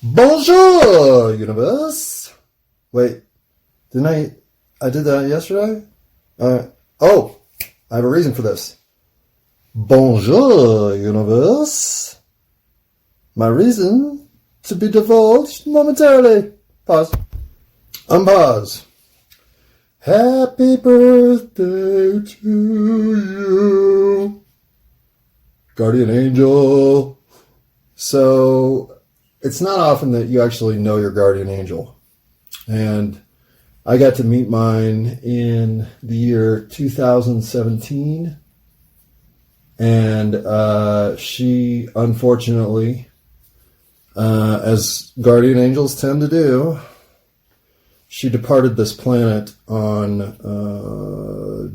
Bonjour, universe. Wait, didn't I did that yesterday? Oh, I have a reason for this. Bonjour, universe. My reason to be divulged momentarily. Pause. Unpause. Happy birthday to you, guardian angel. So, it's not often that you actually know your guardian angel. And I got to meet mine in the year 2017. And she, unfortunately, as guardian angels tend to do, she departed this planet on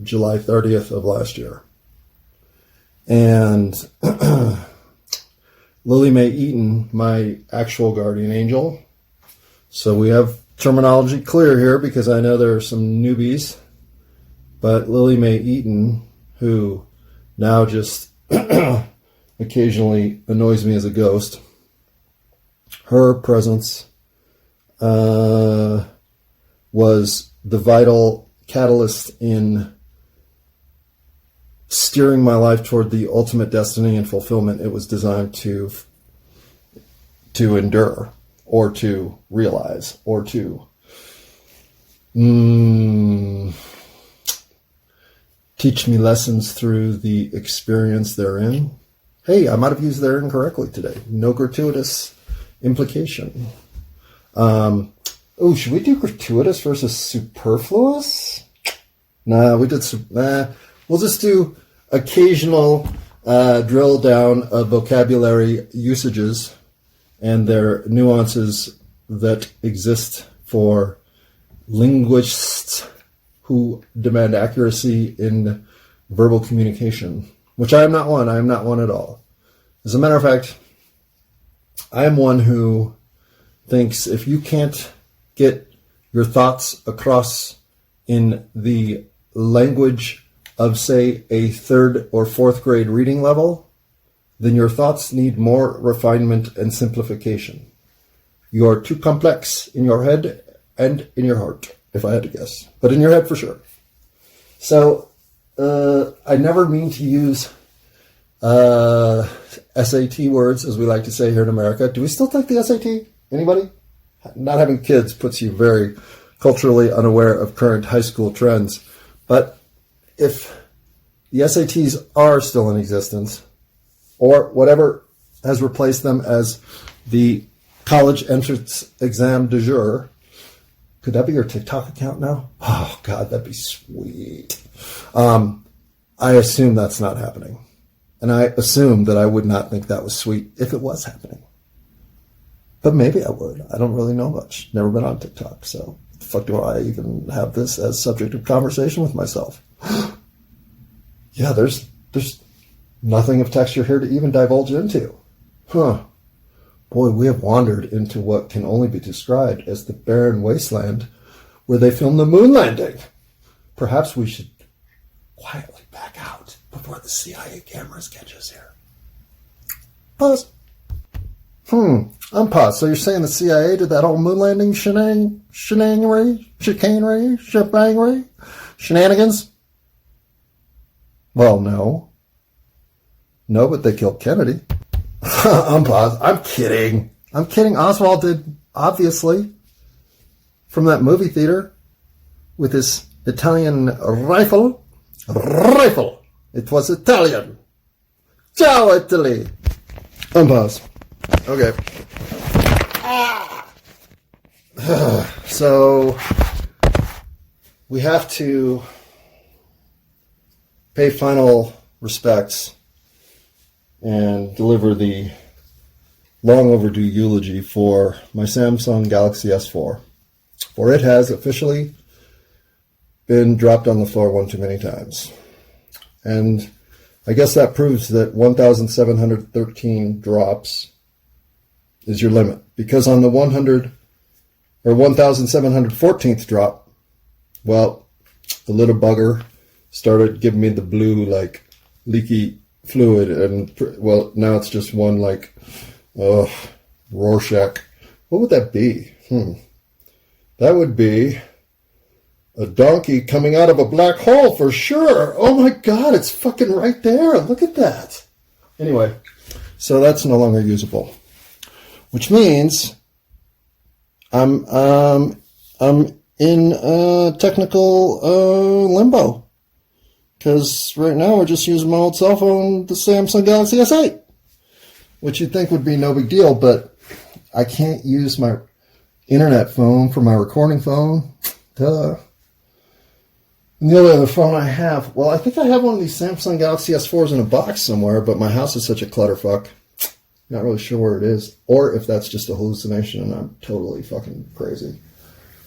July 30th of last year. And Lily Mae Eaton, my actual guardian angel. So we have terminology clear here because I know there are some newbies. But Lily Mae Eaton, who now just occasionally annoys me as a ghost, her presence was the vital catalyst in steering my life toward the ultimate destiny and fulfillment it was designed to endure or to realize or to teach me lessons through the experience therein. Hey, I might have used therein correctly today. No gratuitous implication. Should we do gratuitous versus superfluous? Nah, we'll just do occasional drill down of vocabulary usages and their nuances that exist for linguists who demand accuracy in verbal communication, which I am not one. I am not one at all. As a matter of fact, I am one who thinks if you can't get your thoughts across in the language of, say, a 3rd or 4th grade reading level, then your thoughts need more refinement and simplification. You are too complex in your head and in your heart, if I had to guess. But in your head for sure. So, I never mean to use SAT words, as we like to say here in America. Do we still take the SAT? Anybody? Not having kids puts you very culturally unaware of current high school trends. But if the SATs are still in existence, or whatever has replaced them as the college entrance exam du jour, could that be your TikTok account now? Oh, God, that'd be sweet. I assume that's not happening. And I assume that I would not think that was sweet if it was happening. But maybe I would. I don't really know much. Never been on TikTok, so the fuck do I even have this as subject of conversation with myself? Yeah, there's nothing of texture here to even divulge into. Huh. Boy, we have wandered into what can only be described as the barren wasteland where they filmed the moon landing. Perhaps we should quietly back out before the CIA cameras catch us here. Pause. Unpause. So you're saying the CIA did that whole moon landing chicanery, shenanigans? Well, no. No, but they killed Kennedy. Unpause. I'm kidding. Oswald did, obviously, from that movie theater with his Italian rifle. It was Italian. Ciao, Italy. Unpause. Okay. So, we have to pay final respects and deliver the long overdue eulogy for my Samsung Galaxy S4. For it has officially been dropped on the floor one too many times. And I guess that proves that 1,713 drops is your limit. Because on the 1,714th drop, well, the little bugger started giving me the blue, leaky fluid. And, well, now it's just one, Rorschach What would that be? That would be a donkey coming out of a black hole for sure. Oh my God, it's fucking right there. Look at that. Anyway, so that's no longer usable, which means I'm in technical limbo. Because right now we're just using my old cell phone, the Samsung Galaxy S8, which you'd think would be no big deal, but I can't use my internet phone for my recording phone. Duh. And the other phone I have, well, I think I have one of these Samsung Galaxy S4s in a box somewhere, but my house is such a clutterfuck. Not really sure where it is, or if that's just a hallucination and I'm totally fucking crazy.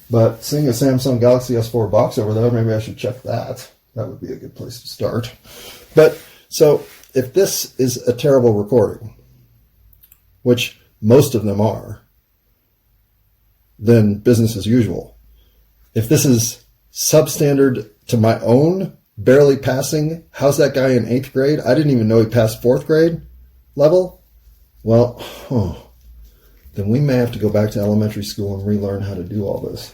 But seeing a Samsung Galaxy S4 box over there, maybe I should check that. That would be a good place to start. But, so, if this is a terrible recording, which most of them are, then business as usual. If this is substandard to my own, barely passing, how's that guy in 8th grade? I didn't even know he passed 4th grade level. Well, then we may have to go back to elementary school and relearn how to do all this.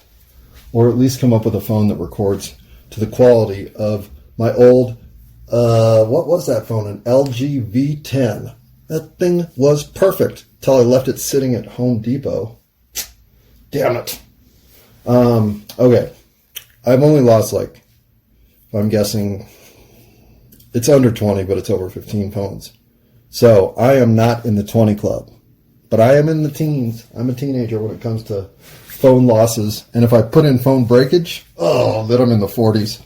Or at least come up with a phone that records to the quality of my old, what was that phone? An LG V10. That thing was perfect till I left it sitting at Home Depot. Damn it. Okay. I've only lost I'm guessing, it's under 20, but it's over 15 phones. So I am not in the 20 club, but I am in the teens. I'm a teenager when it comes to phone losses, and if I put in phone breakage, then I'm in the 40s.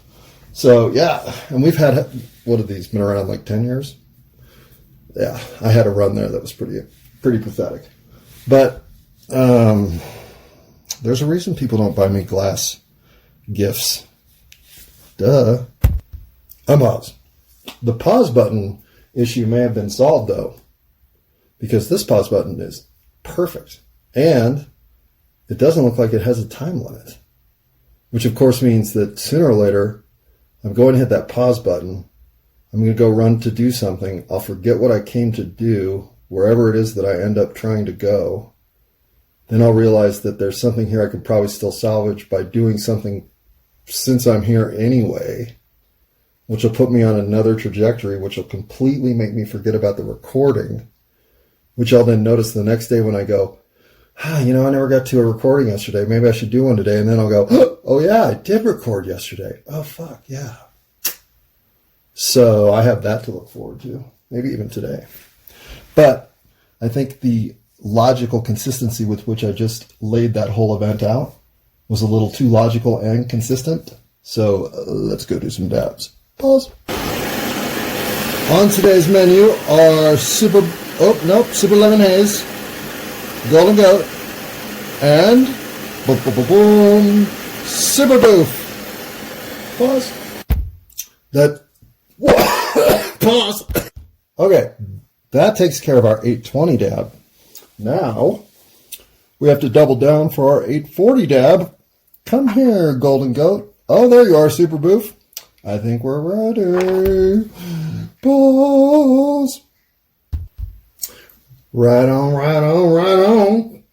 So yeah, and we've had, what have these been around 10 years? Yeah, I had a run there that was pretty pathetic. But there's a reason people don't buy me glass gifts. Duh. Unpause. The pause button issue may have been solved though, because this pause button is perfect, and it doesn't look like it has a time limit, which of course means that sooner or later, I'm going to hit that pause button. I'm going to go run to do something. I'll forget what I came to do, wherever it is that I end up trying to go. Then I'll realize that there's something here I could probably still salvage by doing something since I'm here anyway, which will put me on another trajectory, which will completely make me forget about the recording, which I'll then notice the next day when I go, I never got to a recording yesterday. Maybe I should do one today. And then I'll go, oh yeah, I did record yesterday. Oh fuck, yeah. So I have that to look forward to. Maybe even today. But I think the logical consistency with which I just laid that whole event out was a little too logical and consistent. So let's go do some dabs. Pause. On today's menu are Super Lemon Haze, Golden Goat, and Super Boof. Pause. Pause. Okay, that takes care of our 820 dab. Now, we have to double down for our 840 dab. Come here, Golden Goat. Oh, there you are, Super Boof. I think we're ready. Pause. Right on.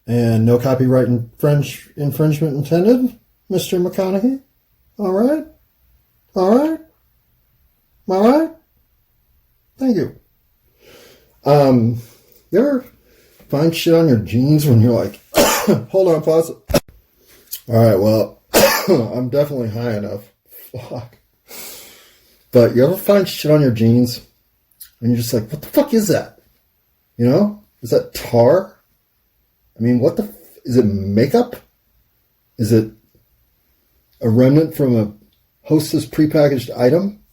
And no copyright infringement intended, Mr. McConaughey. All right. Thank you. You ever find shit on your jeans when you're like, hold on, pause. All right, well, I'm definitely high enough. Fuck. But you ever find shit on your jeans and you're just like, what the fuck is that? Is that tar? I mean, is it makeup? Is it a remnant from a Hostess prepackaged item?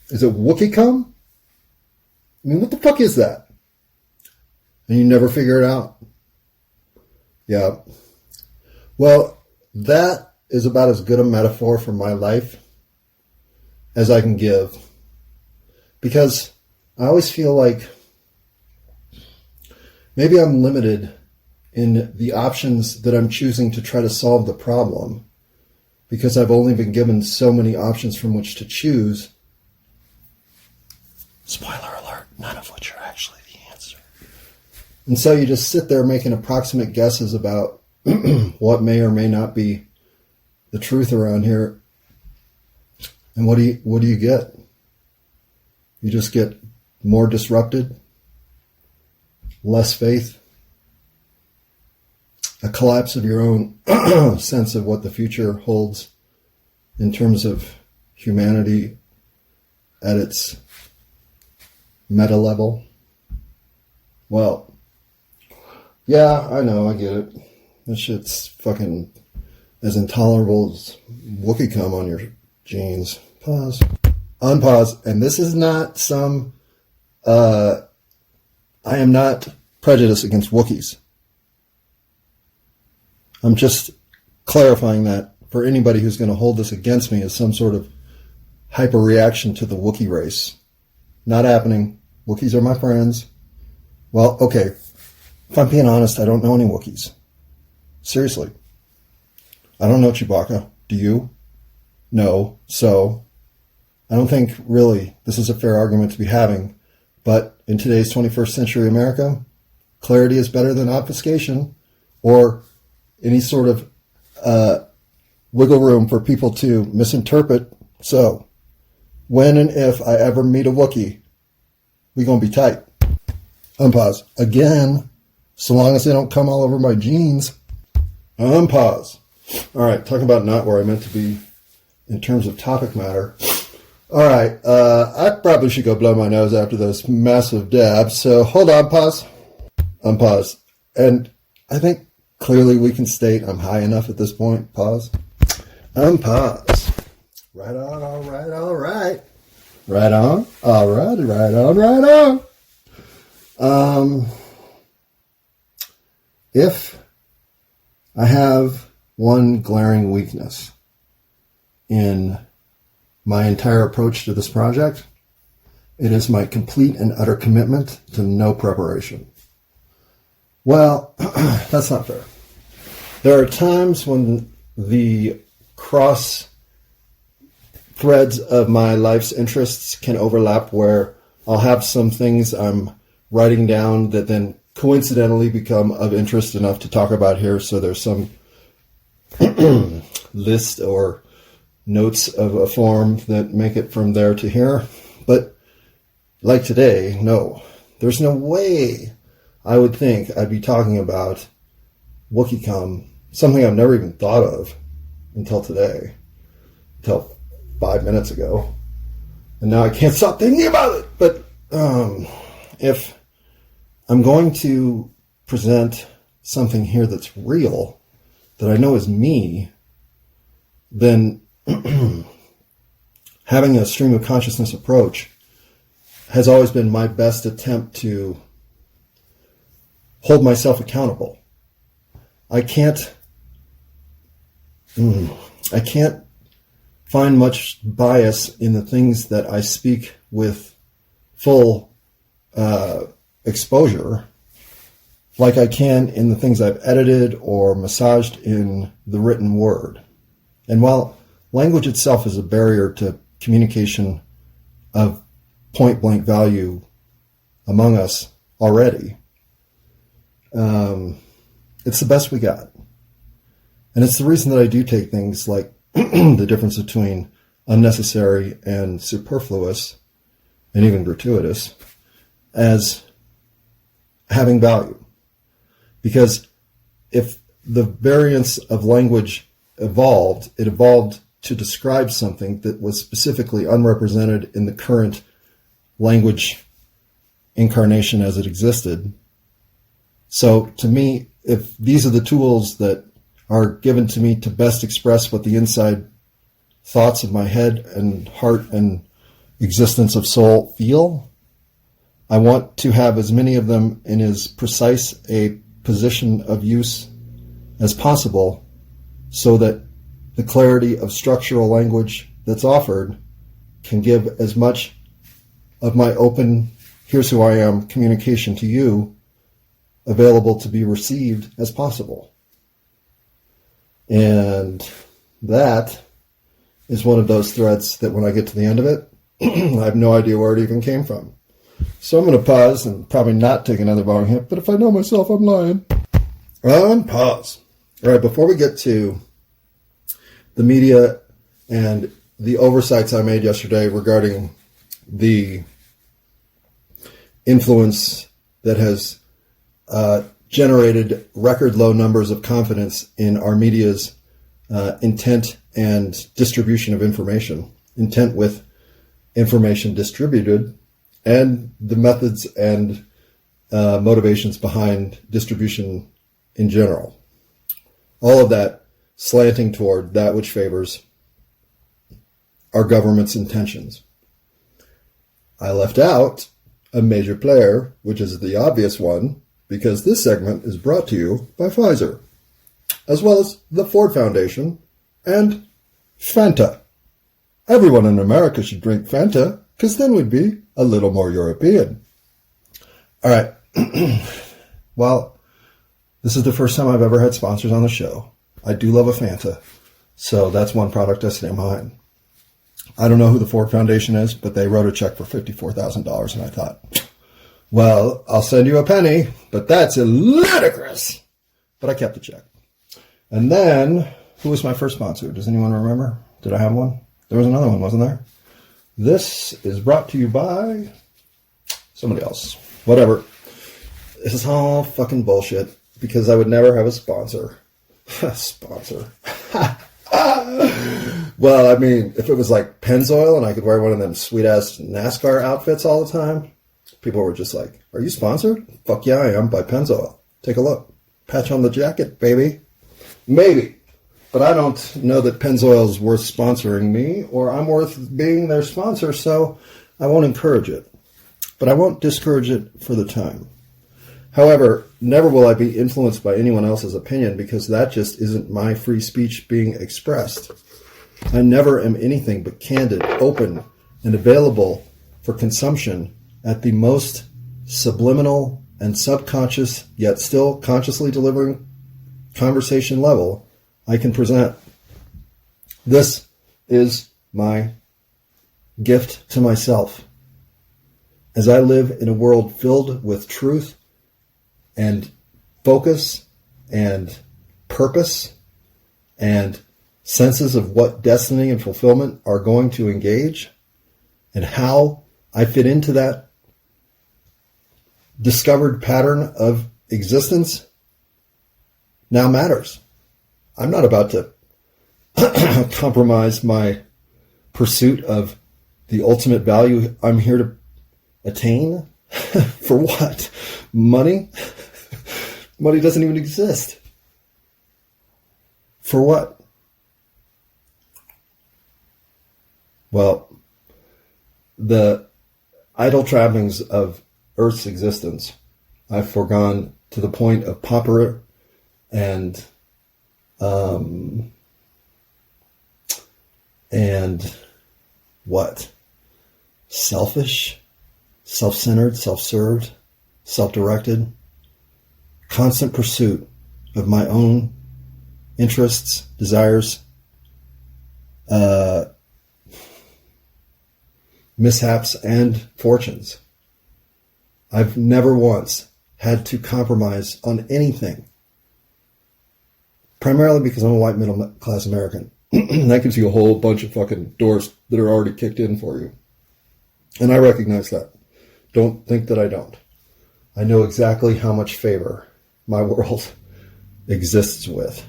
Is it Wookiee cum? I mean, what the fuck is that? And you never figure it out? Yeah. Well, that is about as good a metaphor for my life as I can give. Because I always feel like maybe I'm limited in the options that I'm choosing to try to solve the problem, because I've only been given so many options from which to choose. Spoiler alert, none of which are actually the answer. And so you just sit there making approximate guesses about what may or may not be the truth around here. And what do you get? You just get more disrupted, less faith, a collapse of your own sense of what the future holds in terms of humanity at its meta level. Well, yeah, I know, I get it. This shit's fucking as intolerable as Wookiee cum on your jeans. Pause. Unpause. And this is not some, I am not prejudiced against Wookiees. I'm just clarifying that for anybody who's going to hold this against me as some sort of hyper-reaction to the Wookiee race. Not happening. Wookiees are my friends. Well, okay. If I'm being honest, I don't know any Wookiees. Seriously. I don't know Chewbacca. Do you? No. So, I don't think really this is a fair argument to be having. But in today's 21st century America, clarity is better than obfuscation or any sort of wiggle room for people to misinterpret. So, when and if I ever meet a Wookiee, we gonna be tight. Unpause. Again, so long as they don't come all over my jeans. Unpause. All right, talking about not where I meant to be in terms of topic matter. All right, I probably should go blow my nose after those massive dabs. So hold on, pause. Unpause. And I think clearly we can state I'm high enough at this point. Pause. Unpause. Right on, all right, all right. Right on, all right, right on, right on. If I have one glaring weakness in my entire approach to this project, it is my complete and utter commitment to no preparation. Well, that's not fair. There are times when the cross threads of my life's interests can overlap where I'll have some things I'm writing down that then coincidentally become of interest enough to talk about here. So there's some list or notes of a form that make it from there to here. But like today, no. There's no way I would think I'd be talking about Wookiee cum, something I've never even thought of until today, until 5 minutes ago. And now I can't stop thinking about it. But if I'm going to present something here that's real, that I know is me, then having a stream of consciousness approach has always been my best attempt to hold myself accountable. I can't find much bias in the things that I speak with full exposure like I can in the things I've edited or massaged in the written word. And while language itself is a barrier to communication of point-blank value among us already, it's the best we got. And it's the reason that I do take things like the difference between unnecessary and superfluous, and even gratuitous, as having value. Because if the variance of language evolved, it evolved to describe something that was specifically unrepresented in the current language incarnation as it existed. So to me, if these are the tools that are given to me to best express what the inside thoughts of my head and heart and existence of soul feel, I want to have as many of them in as precise a position of use as possible so that the clarity of structural language that's offered can give as much of my open, here's who I am, communication to you available to be received as possible. And that is one of those threads that when I get to the end of it, I have no idea where it even came from. So I'm going to pause and probably not take another bong hit, but if I know myself, I'm lying. On pause. All right, before we get to the media and the oversights I made yesterday regarding the influence that has generated record low numbers of confidence in our media's intent and distribution of information, intent with information distributed, and the methods and motivations behind distribution in general. All of that slanting toward that which favors our government's intentions. I left out a major player, which is the obvious one, because this segment is brought to you by Pfizer, as well as the Ford Foundation and Fanta. Everyone in America should drink Fanta, because then we'd be a little more European. All right. Well, this is the first time I've ever had sponsors on the show. I do love a Fanta, so that's one product I stand behind. I don't know who the Ford Foundation is, but they wrote a check for $54,000, and I thought, well, I'll send you a penny, but that's ludicrous. But I kept the check. And then, who was my first sponsor? Does anyone remember? Did I have one? There was another one, wasn't there? This is brought to you by somebody else. Whatever. This is all fucking bullshit, because I would never have a sponsor. Sponsor. Well, I mean, if it was like Pennzoil and I could wear one of them sweet-ass NASCAR outfits all the time, people were just like, are you sponsored? Fuck yeah, I am, by Pennzoil. Take a look. Patch on the jacket, baby. Maybe. But I don't know that Pennzoil is worth sponsoring me, or I'm worth being their sponsor, so I won't encourage it. But I won't discourage it for the time. However, never will I be influenced by anyone else's opinion, because that just isn't my free speech being expressed. I never am anything but candid, open, and available for consumption at the most subliminal and subconscious, yet still consciously delivering conversation level I can present. This is my gift to myself. As I live in a world filled with truth and focus and purpose and senses of what destiny and fulfillment are going to engage, and how I fit into that discovered pattern of existence now matters. I'm not about to compromise my pursuit of the ultimate value I'm here to attain. For what? Money? Money doesn't even exist. For what? Well, the idle trappings of Earth's existence I've foregone to the point of pauper and what? Selfish, self-centered, self-served, self-directed, constant pursuit of my own interests, desires, mishaps, and fortunes. I've never once had to compromise on anything, primarily because I'm a white middle-class American. That gives you a whole bunch of fucking doors that are already kicked in for you. And I recognize that. Don't think that I don't. I know exactly how much favor my world exists with.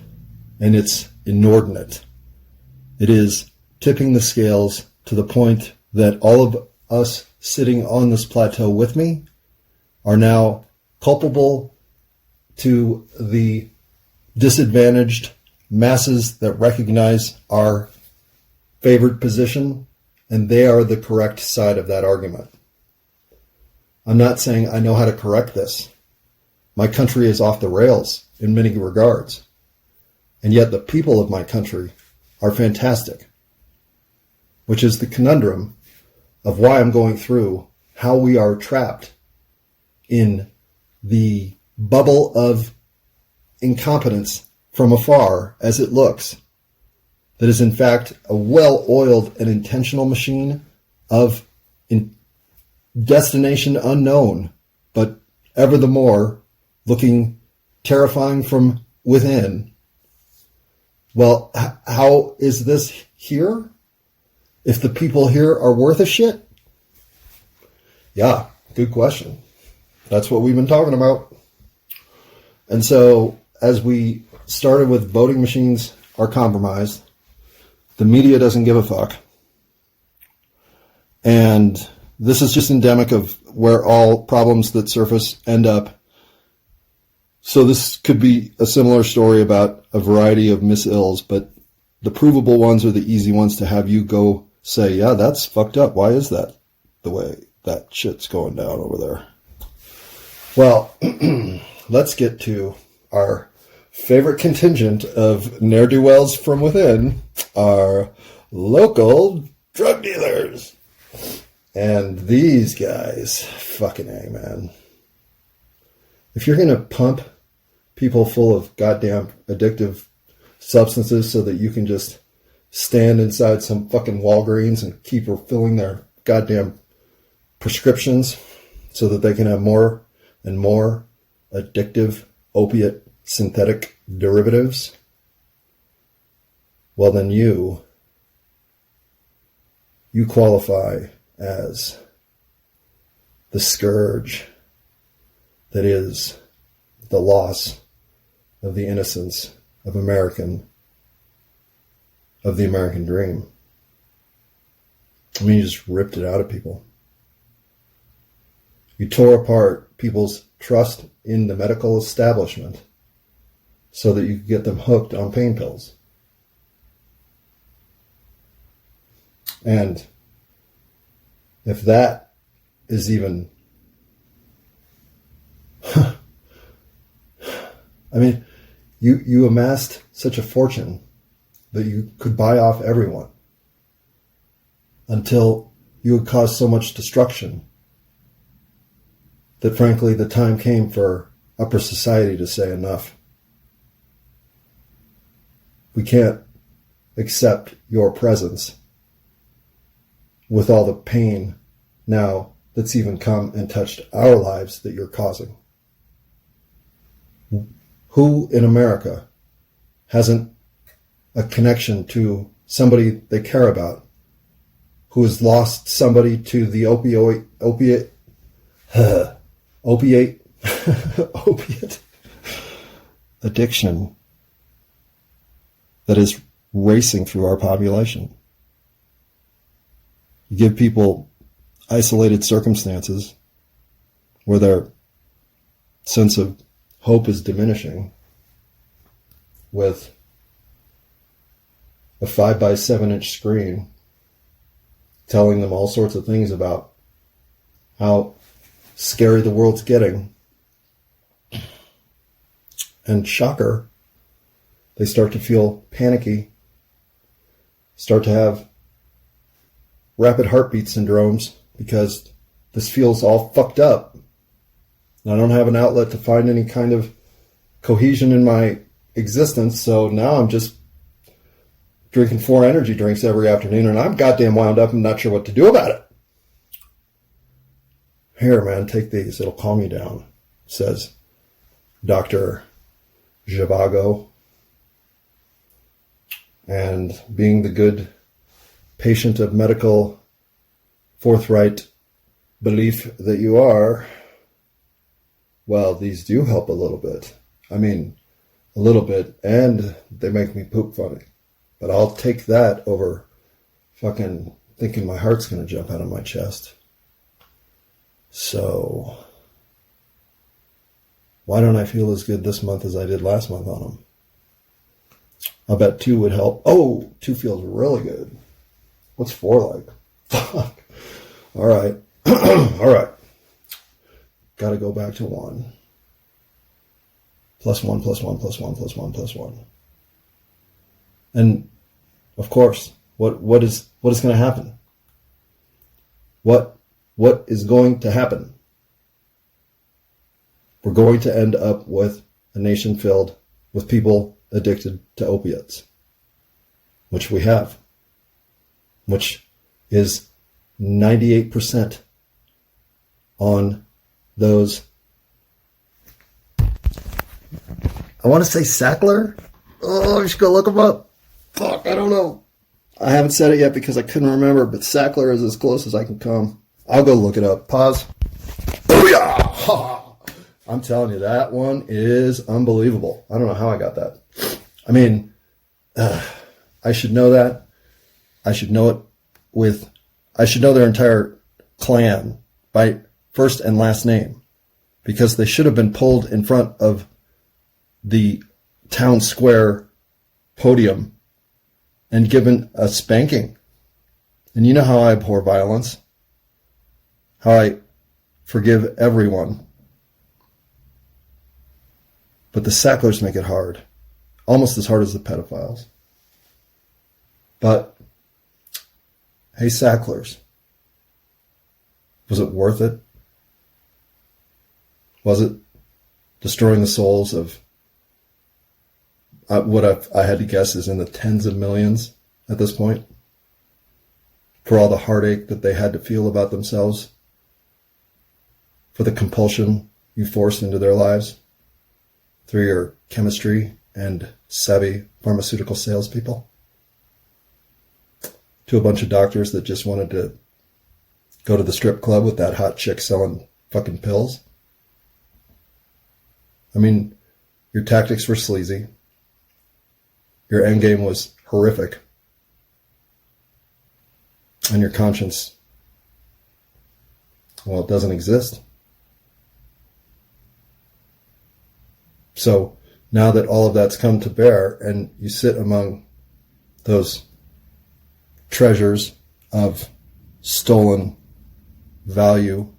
And it's inordinate. It is tipping the scales to the point that all of us sitting on this plateau with me are now culpable to the disadvantaged masses that recognize our favored position, and they are the correct side of that argument. I'm not saying I know how to correct this. My country is off the rails in many regards, and yet the people of my country are fantastic, which is the conundrum of why I'm going through how we are trapped in the bubble of incompetence from afar as it looks, that is in fact a well-oiled and intentional machine of destination unknown, but ever the more looking terrifying from within. Well, how is this here? If the people here are worth a shit? Yeah, good question. That's what we've been talking about. And so, as we started with voting machines are compromised, the media doesn't give a fuck. And this is just endemic of where all problems that surface end up. So this could be a similar story about a variety of mis-ills, but the provable ones are the easy ones to have you go say, yeah, that's fucked up. Why is that the way that shit's going down over there? Well, let's get to our favorite contingent of ne'er-do-wells from within, our local drug dealers. And these guys, fucking A, man. If you're going to pump people full of goddamn addictive substances so that you can just stand inside some fucking Walgreens and keep refilling their goddamn prescriptions so that they can have more and more addictive opiate synthetic derivatives, well then you qualify as the scourge that is the loss of the innocence of the American dream. I mean, you just ripped it out of people. You tore apart people's trust in the medical establishment so that you could get them hooked on pain pills. And if that is even... I mean, you amassed such a fortune that you could buy off everyone until you had caused so much destruction that, frankly, the time came for upper society to say enough. We can't accept your presence with all the pain now that's even come and touched our lives that you're causing. Who in America hasn't a connection to somebody they care about who has lost somebody to the opiate addiction that is racing through our population? You give people isolated circumstances where their sense of hope is diminishing with a 5x7 screen telling them all sorts of things about how scary the world's getting. And shocker, they start to feel panicky, start to have rapid heartbeat syndromes because this feels all fucked up. And I don't have an outlet to find any kind of cohesion in my existence, so now I'm just drinking 4 energy drinks every afternoon, and I'm goddamn wound up and not sure what to do about it. Here, man, take these. It'll calm you down, says Dr. Zhivago. And being the good patient of medical forthright belief that you are, well, these do help a little bit. I mean, a little bit, and they make me poop funny. But I'll take that over fucking thinking my heart's going to jump out of my chest. So, why don't I feel as good this month as I did last month on them? I'll bet 2 would help. Oh, 2 feels really good. What's 4 like? Fuck. All right. All right. Got to go back to 1. +1, +1, +1, +1, +1. And of course, what is going to happen? What is going to happen? We're going to end up with a nation filled with people addicted to opiates, which we have, which is 98% on those. I want to say Sackler. Oh, I should go look them up. Fuck, I don't know. I haven't said it yet because I couldn't remember, but Sackler is as close as I can come. I'll go look it up. Pause. Booyah! I'm telling you, that one is unbelievable. I don't know how I got that. I mean, I should know that. I should know it I should know their entire clan by first and last name, because they should have been pulled in front of the town square podium and given a spanking. And you know how I abhor violence, how I forgive everyone. But the Sacklers make it hard, almost as hard as the pedophiles. But, hey Sacklers, was it worth it? Was it destroying the souls of what I had to guess is in the tens of millions at this point, for all the heartache that they had to feel about themselves, for the compulsion you forced into their lives through your chemistry and savvy pharmaceutical salespeople, to a bunch of doctors that just wanted to go to the strip club with that hot chick selling fucking pills. I mean, your tactics were sleazy. Your endgame was horrific. And your conscience, well, it doesn't exist. So now that all of that's come to bear and you sit among those treasures of stolen value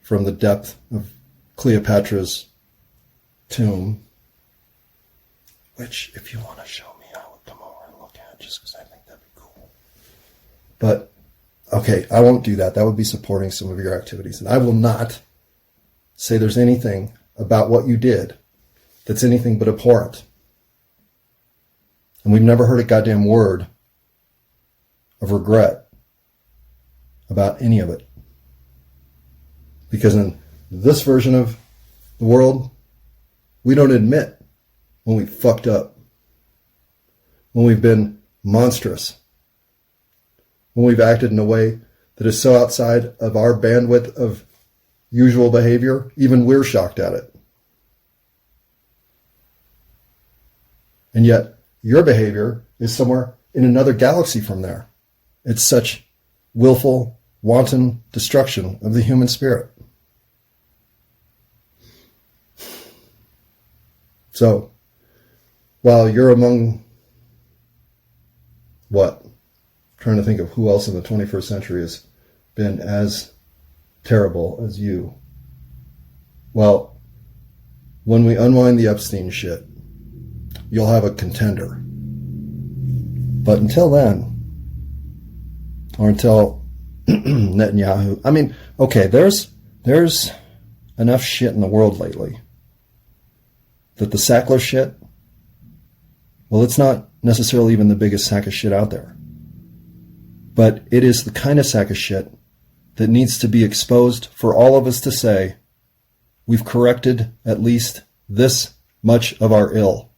from the depth of Cleopatra's tomb, which, if you want to show me, I would come over and look at, just because I think that'd be cool. But, okay, I won't do that. That would be supporting some of your activities. And I will not say there's anything about what you did that's anything but abhorrent. And we've never heard a goddamn word of regret about any of it. Because in this version of the world, we don't admit when we fucked up, when we've been monstrous, when we've acted in a way that is so outside of our bandwidth of usual behavior, even we're shocked at it. And yet, your behavior is somewhere in another galaxy from there. It's such willful, wanton destruction of the human spirit. So, while you're among, what? I'm trying to think of who else in the 21st century has been as terrible as you. Well, when we unwind the Epstein shit, you'll have a contender. But until then, or until Netanyahu, I mean, okay, there's enough shit in the world lately that the Sackler shit, well, it's not necessarily even the biggest sack of shit out there. But it is the kind of sack of shit that needs to be exposed for all of us to say, we've corrected at least this much of our ill.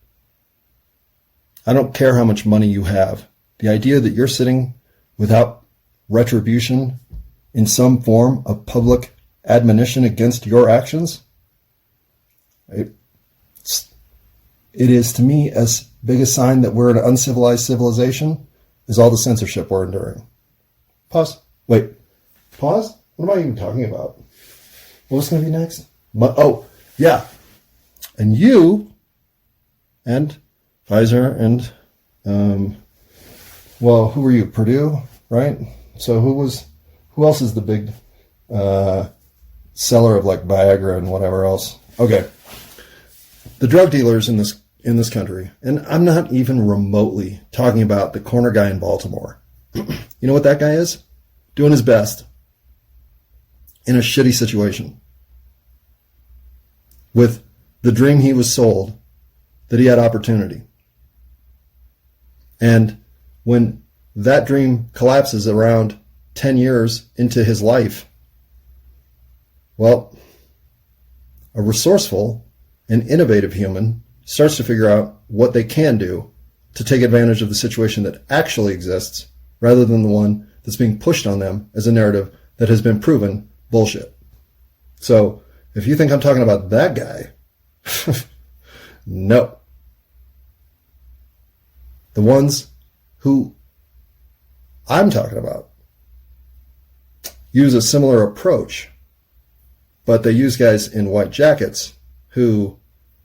I don't care how much money you have. The idea that you're sitting without retribution in some form of public admonition against your actions, it is to me as big a sign that we're an uncivilized civilization as all the censorship we're enduring. Pause. Wait. Pause? What am I even talking about? What's going to be next? Oh, yeah. And you and Pfizer and, well, who were you? Purdue, right? So who else is the big seller of like Viagra and whatever else? Okay. The drug dealers in this country, and I'm not even remotely talking about the corner guy in Baltimore. You know what that guy is? Doing his best in a shitty situation with the dream he was sold that he had opportunity. And when that dream collapses around 10 years into his life, Well, a resourceful and innovative human starts to figure out what they can do to take advantage of the situation that actually exists rather than the one that's being pushed on them as a narrative that has been proven bullshit. So if you think I'm talking about that guy, no. The ones who I'm talking about use a similar approach, but they use guys in white jackets who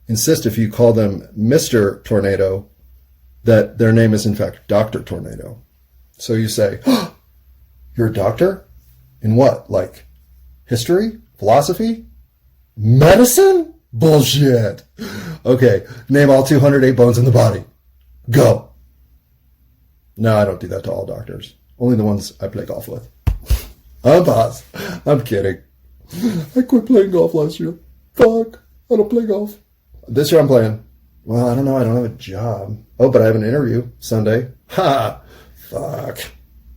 insist if you call them Mr. Tornado, that their name is in fact Dr. Tornado. So you say, oh, you're a doctor? In what? Like history? Philosophy? Medicine? Bullshit. Okay, name all 208 bones in the body. Go. No, I don't do that to all doctors. Only the ones I play golf with. I'm boss. I'm kidding. I quit playing golf last year. Fuck. I don't play golf. This year I'm playing. Well, I don't know. I don't have a job. Oh, but I have an interview Sunday. Ha! Fuck.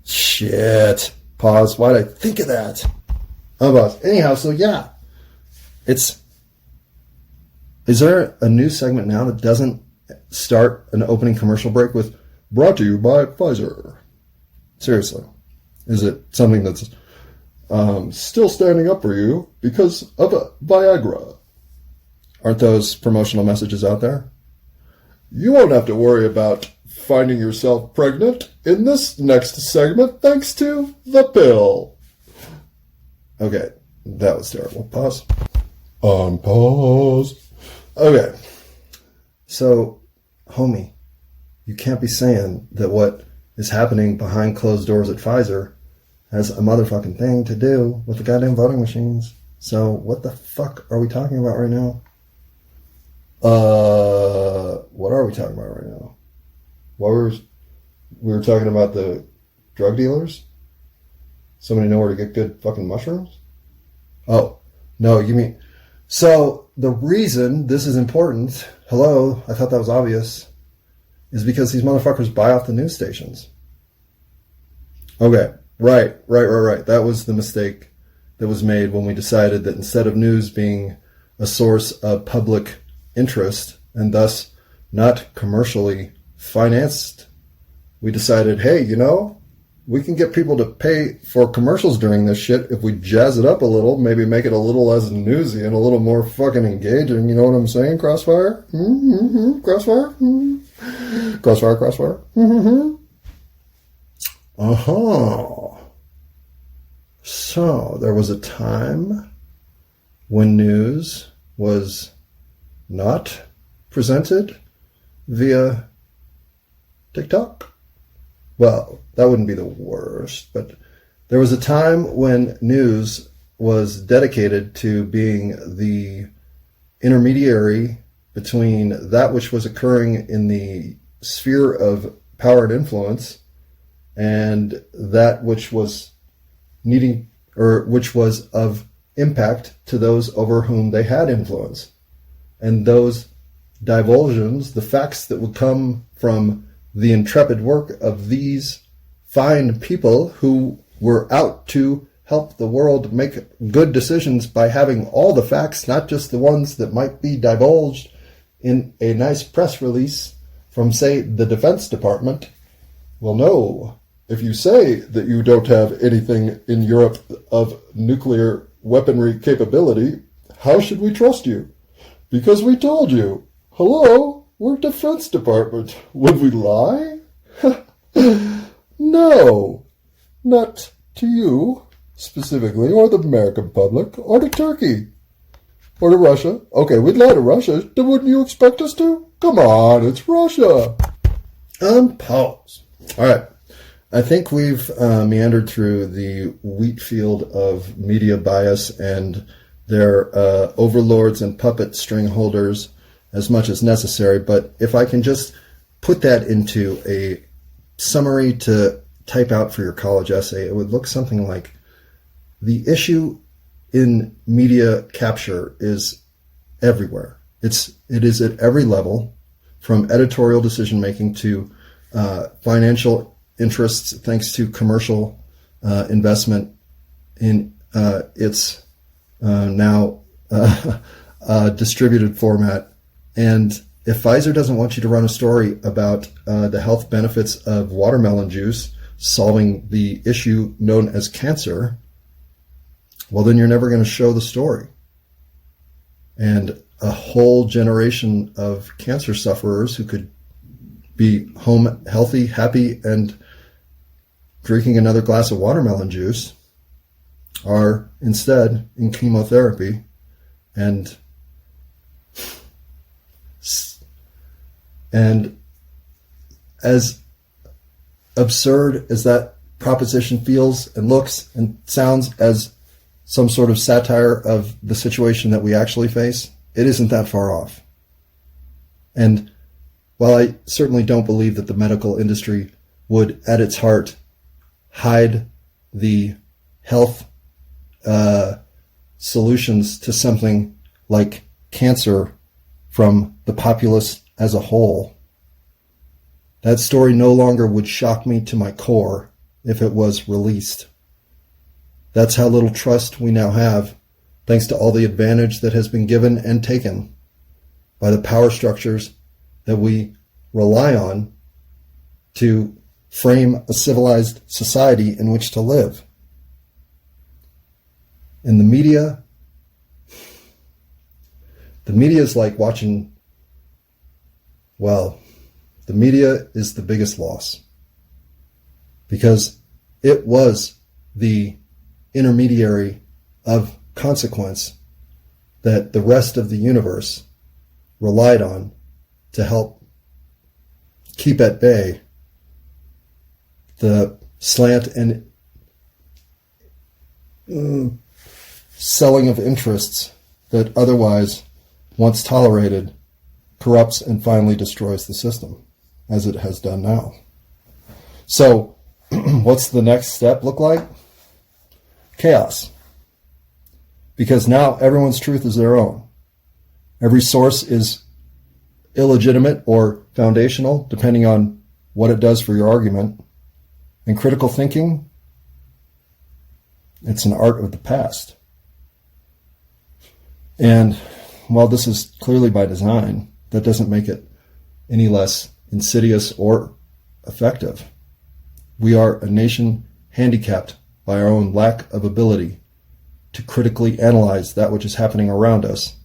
Shit. Pause. Why'd I think of that? I'm boss. Anyhow, so yeah. Is there a news segment now that doesn't start an opening commercial break with brought to you by Pfizer? Seriously. Is it something that's still standing up for you because of Viagra? Aren't those promotional messages out there? You won't have to worry about finding yourself pregnant in this next segment thanks to the pill. Okay, that was terrible. Pause. On pause. Okay. So, homie, you can't be saying that what is happening behind closed doors at Pfizer has a motherfucking thing to do with the goddamn voting machines. So what the fuck are we talking about right now? What are we talking about right now? We were talking about the drug dealers? Somebody know where to get good fucking mushrooms? Oh, no, you mean... So the reason this is important, hello, I thought that was obvious, is because these motherfuckers buy off the news stations. Okay, right. That was the mistake that was made when we decided that instead of news being a source of public interest and thus not commercially financed, we decided, hey, we can get people to pay for commercials during this shit if we jazz it up a little, maybe make it a little less newsy and a little more fucking engaging. You know what I'm saying, Crossfire? Crossfire? Crossfire? Uh-huh. So, there was a time when news was not presented via TikTok. Well, that wouldn't be the worst, but there was a time when news was dedicated to being the intermediary between that which was occurring in the sphere of power and influence and that which was needing, or which was of impact to those over whom they had influence. And those divulsions, the facts that would come from the intrepid work of these fine people who were out to help the world make good decisions by having all the facts, not just the ones that might be divulged in a nice press release from, say, the Defense Department. Well, no. If you say that you don't have anything in Europe of nuclear weaponry capability, how should we trust you? Because we told you. Hello? We're Defense Department. Would we lie? No. Not to you, specifically, or the American public, or to Turkey, or to Russia. Okay, we'd lie to Russia. Then wouldn't you expect us to? Come on, it's Russia. Pause. All right. I think we've meandered through the wheat field of media bias and their overlords and puppet string holders as much as necessary. But if I can just put that into a summary to type out for your college essay, it would look something like: the issue in media capture is everywhere. It is at every level, from editorial decision making to financial interests, thanks to commercial investment in its now distributed format. And if Pfizer doesn't want you to run a story about the health benefits of watermelon juice solving the issue known as cancer, well, then you're never going to show the story. And a whole generation of cancer sufferers who could be home healthy, happy, and drinking another glass of watermelon juice are instead in chemotherapy. And as absurd as that proposition feels and looks and sounds as some sort of satire of the situation that we actually face, it isn't that far off. And while I certainly don't believe that the medical industry would, at its heart, hide the health solutions to something like cancer from the populace as a whole, that story no longer would shock me to my core if it was released. That's how little trust we now have, thanks to all the advantage that has been given and taken by the power structures that we rely on to frame a civilized society in which to live. In the media is like watching, well, the media is the biggest loss because it was the intermediary of consequence that the rest of the universe relied on to help keep at bay the slant and selling of interests that otherwise, once tolerated, corrupts and finally destroys the system, as it has done now. So, what's the next step look like? Chaos. Because now everyone's truth is their own. Every source is illegitimate or foundational, depending on what it does for your argument. And critical thinking, it's an art of the past. And while this is clearly by design, that doesn't make it any less insidious or effective. We are a nation handicapped by our own lack of ability to critically analyze that which is happening around us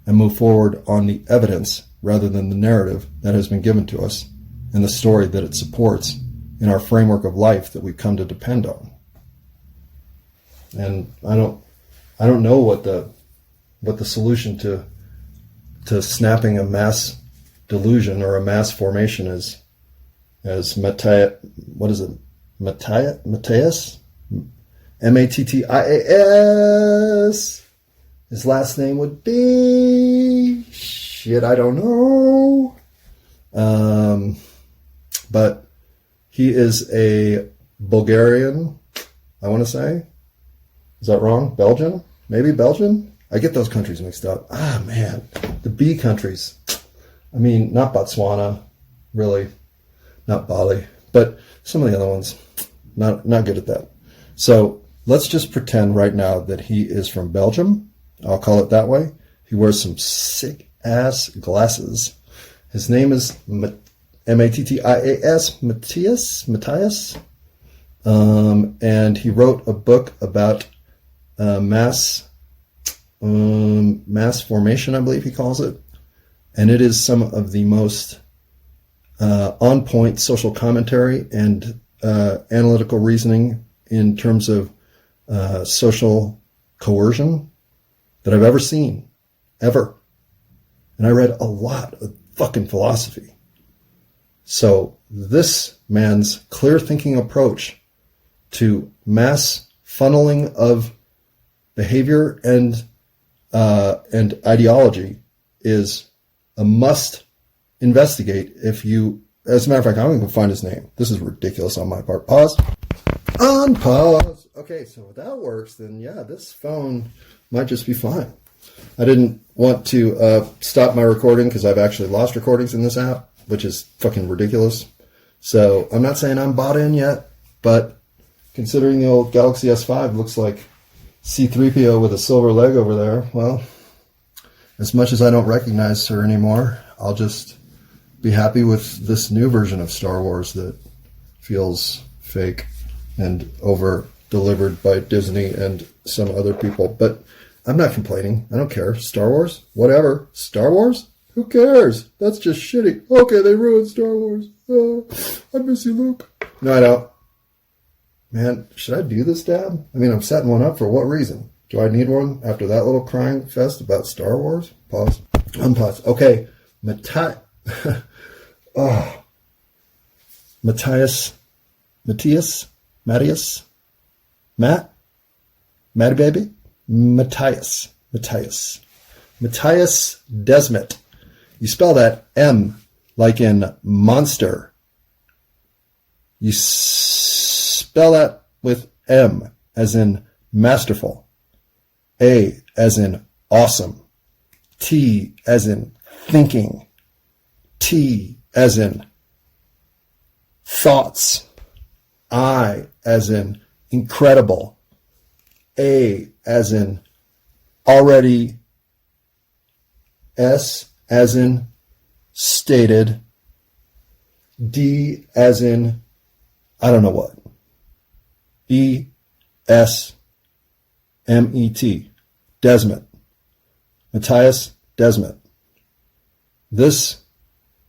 and move forward on the evidence rather than the narrative that has been given to us and the story that it supports in our framework of life that we've come to depend on. And I don't know what the solution to snapping a mass delusion or a mass formation is, as Matthias, Mattias, his last name would be, I don't know. But he is a Bulgarian, I want to say. Is that wrong? Belgian? Maybe Belgian? I get those countries mixed up. Ah, man. The B countries. I mean, not Botswana, really. Not Bali. But some of the other ones, not good at that. So let's just pretend right now that he is from Belgium. I'll call it that way. He wears some sick-ass glasses. His name is Mattias, Matthias. And he wrote a book about mass formation, I believe he calls it. And it is some of the most on-point social commentary and analytical reasoning in terms of social coercion that I've ever seen, ever. And I read a lot of fucking philosophy. So this man's clear thinking approach to mass funneling of behavior and ideology is a must investigate if you, as a matter of fact, I'm going to find his name. This is ridiculous on my part. Pause. Unpause. Okay, so if that works, then yeah, this phone might just be fine. I didn't want to stop my recording because I've actually lost recordings in this app, which is fucking ridiculous. So I'm not saying I'm bought in yet, but considering the old Galaxy S5 looks like C-3PO with a silver leg over there. Well, as much as I don't recognize her anymore, I'll just be happy with this new version of Star Wars that feels fake and over-delivered by Disney and some other people. But I'm not complaining. I don't care. Star Wars? Whatever. Star Wars? Who cares? That's just shitty. Okay, they ruined Star Wars. I miss you, Luke. No, I don't. Man, should I do this dab? I mean, I'm setting one up for what reason? Do I need one after that little crying fest about Star Wars? Pause. Unpause. Okay. Matthias. Matt? Matty baby? Matthias Desmet. You spell that M like in monster. You spell that with M as in masterful, A as in awesome, T as in thinking, T as in thoughts, I as in incredible, A as in already, S as in stated, D as in I don't know what, E-S-M-E-T, Desmet, Matthias Desmet. This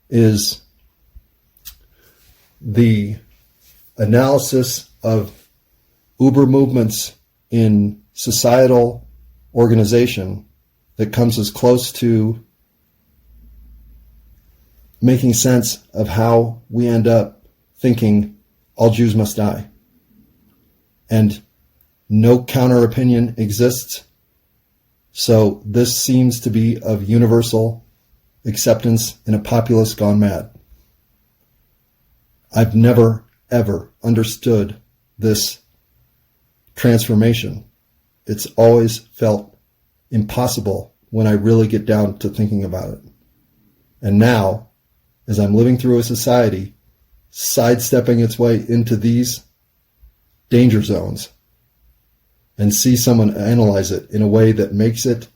is the analysis of Uber movements in societal organization that comes as close to making sense of how we end up thinking all Jews must die. And no counter opinion exists. So this seems to be of universal acceptance in a populace gone mad. I've never, ever understood this transformation. It's always felt impossible when I really get down to thinking about it. And now, as I'm living through a society sidestepping its way into these danger zones and see someone analyze it in a way that makes it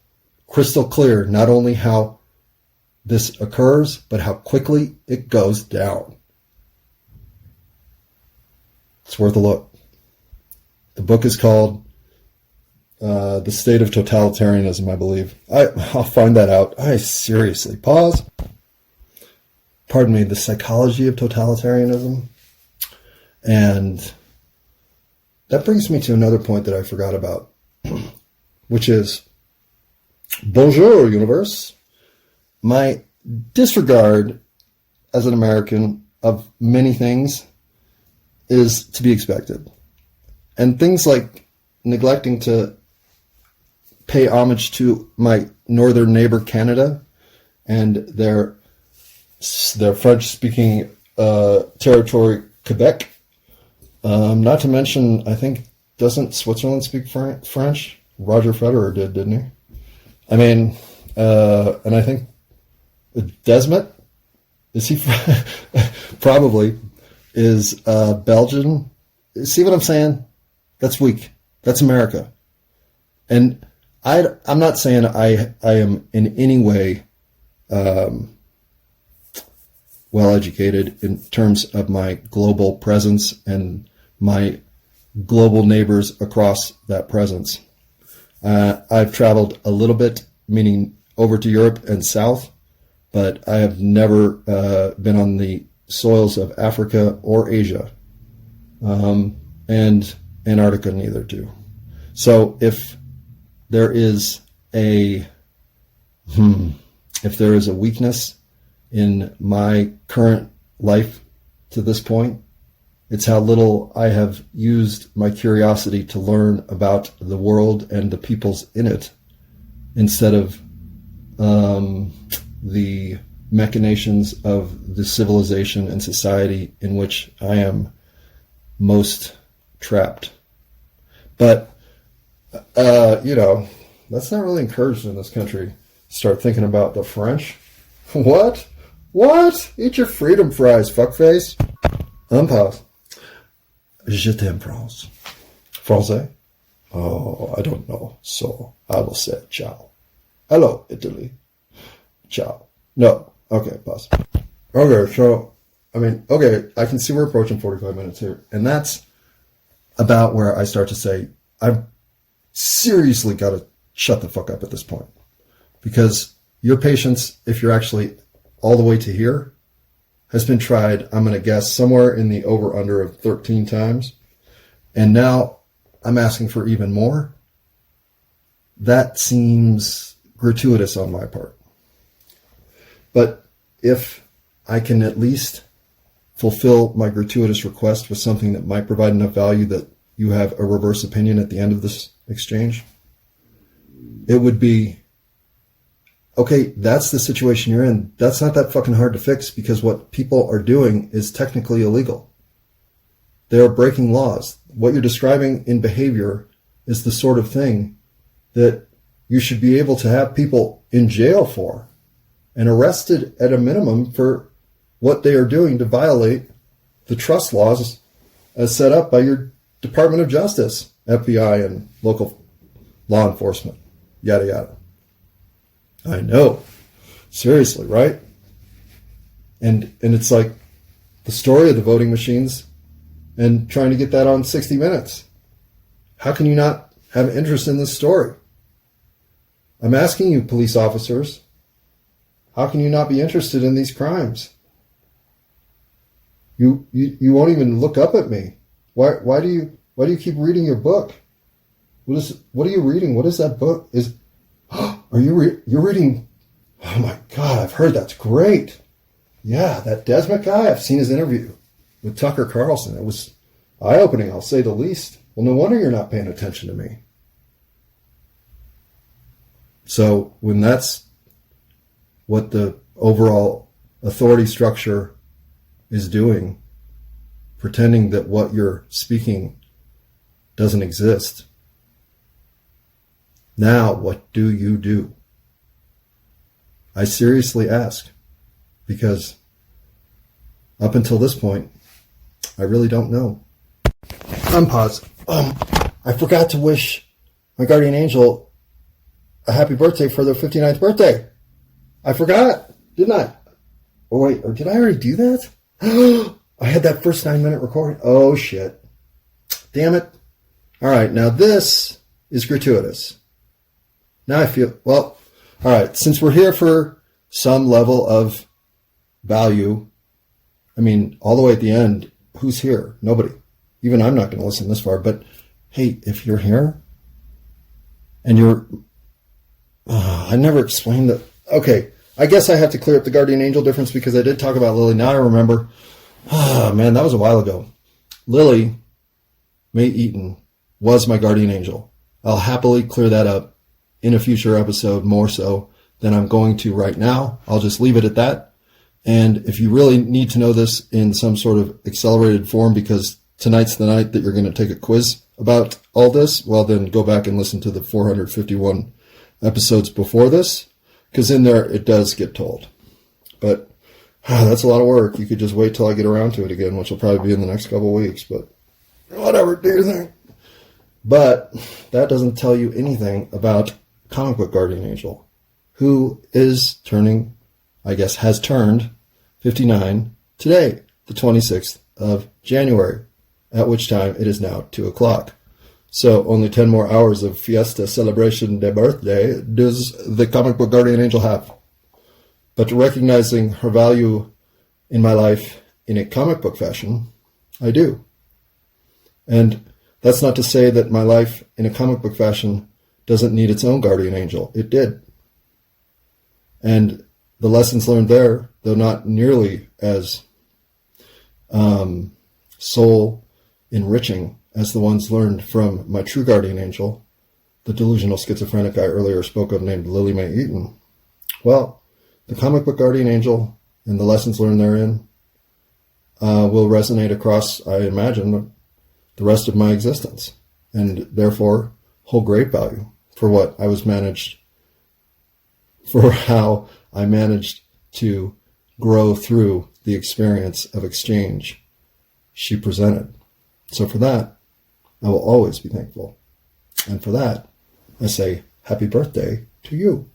crystal clear not only how this occurs, but how quickly it goes down. It's worth a look. The book is called The State of Totalitarianism, I believe. I'll find that out. Seriously, pause. Pardon me, The Psychology of Totalitarianism. And that brings me to another point that I forgot about, which is, bonjour, universe. My disregard as an American of many things is to be expected. And things like neglecting to pay homage to my northern neighbor, Canada, and their French-speaking territory, Quebec. Not to mention, I think, doesn't Switzerland speak French? Roger Federer did, didn't he? I mean, and I think Desmet, is he probably is Belgian? See what I'm saying? That's weak. That's America. And I'm not saying I am in any way well educated in terms of my global presence and my global neighbors across that presence. I've traveled a little bit, meaning over to Europe and South, but I have never been on the soils of Africa or Asia, and Antarctica neither too. So if there is a weakness in my current life to this point, it's how little I have used my curiosity to learn about the world and the peoples in it, instead of the machinations of the civilization and society in which I am most trapped. But, that's not really encouraged in this country. Start thinking about the French. What? Eat your freedom fries, fuckface. Unpause. Je t'aime, France. Français. Oh, I don't know. So I will say ciao. Hello, Italy. Ciao. No. Okay, pause. Okay, so, I can see we're approaching 45 minutes here. And that's about where I start to say, I've seriously got to shut the fuck up at this point. Because your patience, if you're actually all the way to here, has been tried, I'm going to guess, somewhere in the over-under of 13 times. And now I'm asking for even more. That seems gratuitous on my part. But if I can at least fulfill my gratuitous request with something that might provide enough value that you have a reverse opinion at the end of this exchange, it would be, okay, that's the situation you're in. That's not that fucking hard to fix, because what people are doing is technically illegal. They're breaking laws. What you're describing in behavior is the sort of thing that you should be able to have people in jail for and arrested at a minimum for what they are doing to violate the trust laws as set up by your Department of Justice, FBI, and local law enforcement, yada, yada. I know. Seriously, right? And it's like the story of the voting machines and trying to get that on 60 Minutes. How can you not have interest in this story? I'm asking you, police officers, how can you not be interested in these crimes? You won't even look up at me. Why do you keep reading your book? What are you reading? What is that book? You're reading? Oh my God, I've heard that's great. Yeah, that Desmond guy, I've seen his interview with Tucker Carlson. It was eye-opening, I'll say the least. Well, no wonder you're not paying attention to me. So when that's what the overall authority structure is doing, pretending that what you're speaking doesn't exist, now what do you do? I seriously ask, because up until this point, I really don't know. Unpause. I forgot to wish my guardian angel a happy birthday for their 59th birthday. I forgot, didn't I? Oh wait, or did I already do that? I had that first 9-minute recording. Oh shit. Damn it. All right, now this is gratuitous. Now I feel, well, all right, since we're here for some level of value, I mean, all the way at the end, who's here? Nobody. Even I'm not going to listen this far, but hey, if you're here and you're, I never explained that. Okay, I guess I have to clear up the guardian angel difference, because I did talk about Lily. Now I remember. Oh, man, that was a while ago. Lily Mae Eaton was my guardian angel. I'll happily clear that up in a future episode, more so than I'm going to right now. I'll just leave it at that. And if you really need to know this in some sort of accelerated form, because tonight's the night that you're going to take a quiz about all this, well, then go back and listen to the 451 episodes before this, because in there it does get told. But that's a lot of work. You could just wait till I get around to it again, which will probably be in the next couple of weeks, but whatever, do your thing. But that doesn't tell you anything about comic book guardian angel, who is turning, I guess has turned 59 today, the 26th of January, at which time it is now 2 o'clock. So only 10 more hours of fiesta celebration de birthday does the comic book guardian angel have. But recognizing her value in my life in a comic book fashion, I do. And that's not to say that my life in a comic book fashion doesn't need its own guardian angel. It did. And the lessons learned there, though not nearly as soul enriching as the ones learned from my true guardian angel, the delusional schizophrenic I earlier spoke of named Lily Mae Eaton. Well, the comic book guardian angel and the lessons learned therein will resonate across, I imagine, the rest of my existence, and therefore hold great value for how I managed to grow through the experience of exchange she presented. So for that, I will always be thankful. And for that, I say happy birthday to you.